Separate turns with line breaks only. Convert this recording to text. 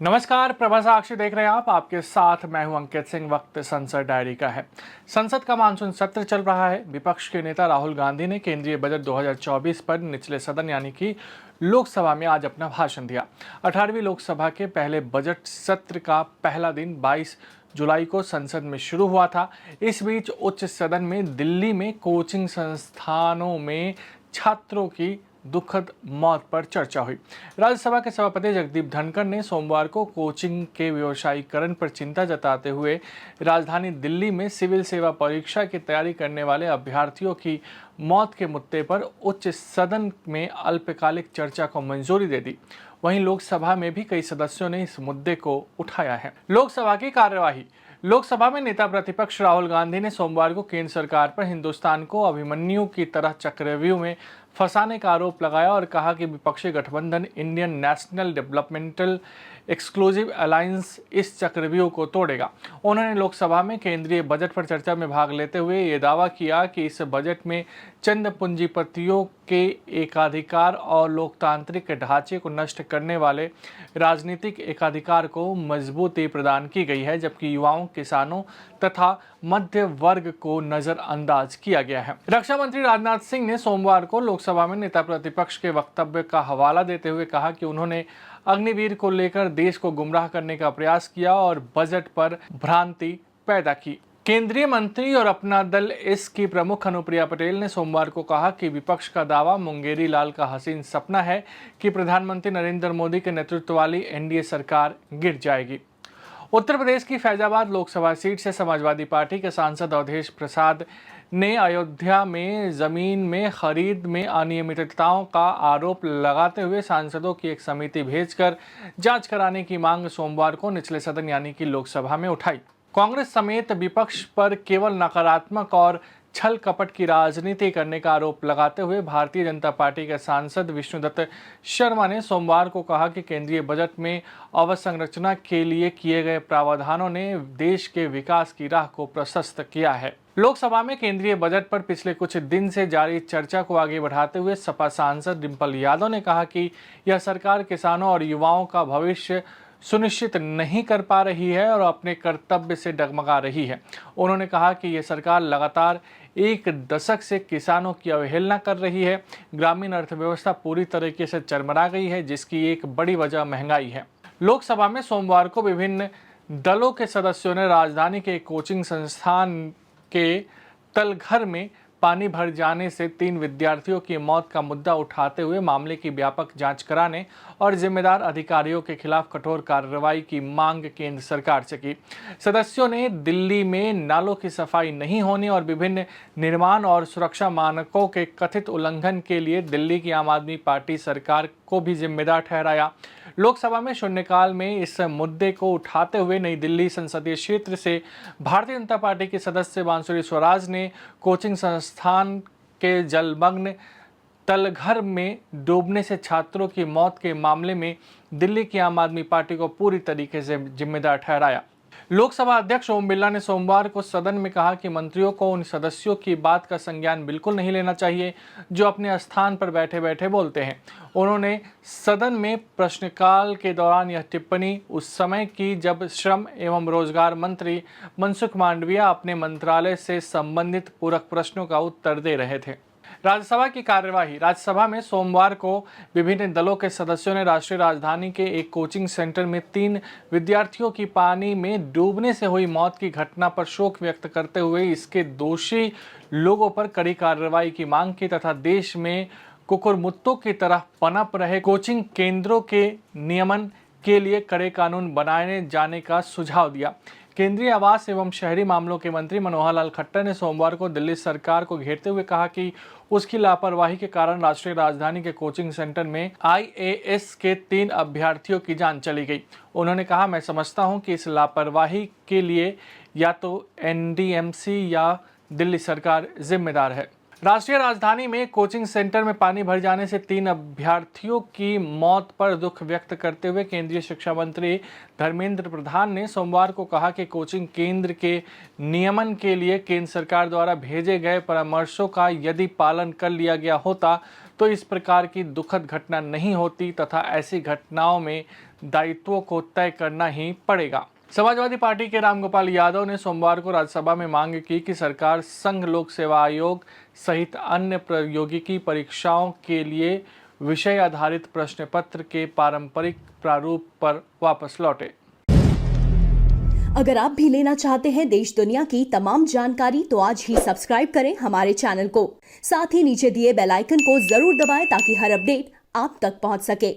नमस्कार, प्रभा साक्षी देख रहे हैं आप। आपके साथ मैं हूं अंकित सिंह। वक्त संसद डायरी का है। संसद का मानसून सत्र चल रहा है। विपक्ष के नेता राहुल गांधी ने केंद्रीय बजट 2024 पर निचले सदन यानी कि लोकसभा में आज अपना भाषण दिया। 18वीं लोकसभा के पहले बजट सत्र का पहला दिन 22 जुलाई को संसद में शुरू हुआ था। इस बीच उच्च सदन में दिल्ली में कोचिंग संस्थानों में छात्रों की दुखद मौत पर चर्चा हुई। राज्यसभा के सभापति जगदीप धनखड़ ने सोमवार को कोचिंग के व्यवसायीकरण पर चिंता जताते हुए राजधानी दिल्ली में सिविल सेवा परीक्षा की तैयारी करने वाले अभ्यर्थियों की मौत के मुद्दे पर उच्च सदन में अल्पकालिक चर्चा को मंजूरी दे दी। वहीं लोकसभा में भी कई सदस्यों ने इस मुद्दे को उठाया है। लोकसभा की कार्यवाही। लोकसभा में नेता प्रतिपक्ष राहुल गांधी ने सोमवार को केंद्र सरकार पर हिंदुस्तान को अभिमन्यु की तरह चक्रव्यूह में फंसाने का आरोप लगाया और कहा कि विपक्षी गठबंधन Indian national developmental exclusive alliance इस चक्रव्यूह को तोड़ेगा। उन्होंने लोकसभा में केंद्रीय बजट पर चर्चा में भाग लेते हुए ये दावा किया कि इस बजट में चंद पूंजीपतियों के एकाधिकार और लोकतांत्रिक ढांचे को नष्ट करने वाले राजनीतिक एकाधिकार को मजबूती प्रदान की गई है, जबकि युवाओं, किसानों तथा मध्य वर्ग को नजरअंदाज किया गया है। रक्षा मंत्री राजनाथ सिंह ने सोमवार को लोकसभा में नेता प्रतिपक्ष के वक्तव्य का हवाला देते हुए कहा कि उन्होंने अग्निवीर को लेकर देश को गुमराह करने का प्रयास किया और बजट पर भ्रांति पैदा की। केंद्रीय मंत्री और अपना दल एस की प्रमुख अनुप्रिया पटेल ने सोमवार को कहा कि विपक्ष का दावा मुंगेरी लाल का हसीन सपना है कि प्रधानमंत्री नरेंद्र मोदी के नेतृत्व वाली एनडीए सरकार गिर जाएगी। उत्तर प्रदेश की फैजाबाद लोकसभा सीट से समाजवादी पार्टी के सांसद अवधेश प्रसाद ने अयोध्या में जमीन में खरीद में अनियमितताओं का आरोप लगाते हुए सांसदों की एक समिति भेजकर जांच कराने की मांग सोमवार को निचले सदन यानी कि लोकसभा में उठाई। कांग्रेस समेत विपक्ष पर केवल नकारात्मक और छल कपट की राजनीति करने का आरोप लगाते हुए भारतीय जनता पार्टी के सांसद विष्णुदत्त शर्मा ने सोमवार को कहा कि केंद्रीय बजट में अवसंरचना के लिए किए गए प्रावधानों ने देश के विकास की राह को प्रशस्त किया है। लोकसभा में केंद्रीय बजट पर पिछले कुछ दिन से जारी चर्चा को आगे बढ़ाते हुए सपा सांसद डिंपल यादव ने कहा कि यह सरकार किसानों और युवाओं का भविष्य सुनिश्चित नहीं कर पा रही है और अपने कर्तव्य से डगमगा रही है। उन्होंने कहा कि यह सरकार लगातार एक दशक से किसानों की अवहेलना कर रही है। ग्रामीण अर्थव्यवस्था पूरी तरीके से चरमरा गई है, जिसकी एक बड़ी वजह महंगाई है। लोकसभा में सोमवार को विभिन्न दलों के सदस्यों ने राजधानी के कोचिंग संस्थान के तलघर में पानी भर जाने से 3 विद्यार्थियों की मौत का मुद्दा उठाते हुए मामले की व्यापक जांच कराने और जिम्मेदार अधिकारियों के खिलाफ कठोर कार्रवाई की मांग केंद्र सरकार से की। सदस्यों ने दिल्ली में नालों की सफाई नहीं होने और विभिन्न निर्माण और सुरक्षा मानकों के कथित उल्लंघन के लिए दिल्ली की आम आदमी पार्टी सरकार को भी जिम्मेदार ठहराया। लोकसभा में शून्यकाल में इस मुद्दे को उठाते हुए नई दिल्ली संसदीय क्षेत्र से भारतीय जनता पार्टी के सदस्य बांसुरी स्वराज ने कोचिंग संस्थान के जलमग्न तलघर में डूबने से छात्रों की मौत के मामले में दिल्ली की आम आदमी पार्टी को पूरी तरीके से जिम्मेदार ठहराया। लोकसभा अध्यक्ष ओम बिरला ने सोमवार को सदन में कहा कि मंत्रियों को उन सदस्यों की बात का संज्ञान बिल्कुल नहीं लेना चाहिए जो अपने स्थान पर बैठे बैठे बोलते हैं। उन्होंने सदन में प्रश्नकाल के दौरान यह टिप्पणी उस समय की जब श्रम एवं रोजगार मंत्री मनसुख मांडविया अपने मंत्रालय से संबंधित पूरक प्रश्नों का उत्तर दे रहे थे। राज्यसभा की कार्यवाही। राज्यसभा में सोमवार को विभिन्न दलों के सदस्यों ने राष्ट्रीय राजधानी के एक कोचिंग सेंटर में 3 विद्यार्थियों की पानी में डूबने से हुई मौत की घटना पर शोक व्यक्त करते हुए इसके दोषी लोगों पर कड़ी कार्रवाई की मांग की तथा देश में कुकुरमुत्तों की तरह पनप रहे कोचिंग केंद्रों के नियमन के लिए कड़े कानून बनाए जाने का सुझाव दिया। केंद्रीय आवास एवं शहरी मामलों के मंत्री मनोहर लाल खट्टर ने सोमवार को दिल्ली सरकार को घेरते हुए कहा कि उसकी लापरवाही के कारण राष्ट्रीय राजधानी के कोचिंग सेंटर में आईएएस के 3 अभ्यर्थियों की जान चली गई। उन्होंने कहा, मैं समझता हूं कि इस लापरवाही के लिए या तो एनडीएमसी या दिल्ली सरकार जिम्मेदार है। राष्ट्रीय राजधानी में कोचिंग सेंटर में पानी भर जाने से 3 अभ्यर्थियों की मौत पर दुख व्यक्त करते हुए केंद्रीय शिक्षा मंत्री धर्मेंद्र प्रधान ने सोमवार को कहा कि कोचिंग केंद्र के नियमन के लिए केंद्र सरकार द्वारा भेजे गए परामर्शों का यदि पालन कर लिया गया होता तो इस प्रकार की दुखद घटना नहीं होती तथा ऐसी घटनाओं में दायित्वों को तय करना ही पड़ेगा। समाजवादी पार्टी के रामगोपाल यादव ने सोमवार को राज्यसभा में मांग की कि सरकार संघ लोक सेवा आयोग सहित अन्य प्रौद्योगिकी परीक्षाओं के लिए विषय आधारित प्रश्न पत्र के पारंपरिक प्रारूप पर वापस लौटे।
अगर आप भी लेना चाहते हैं देश दुनिया की तमाम जानकारी तो आज ही सब्सक्राइब करें हमारे चैनल को। साथ ही नीचे दिए बेल आइकन को जरूर दबाएं ताकि हर अपडेट आप तक पहुंच सके।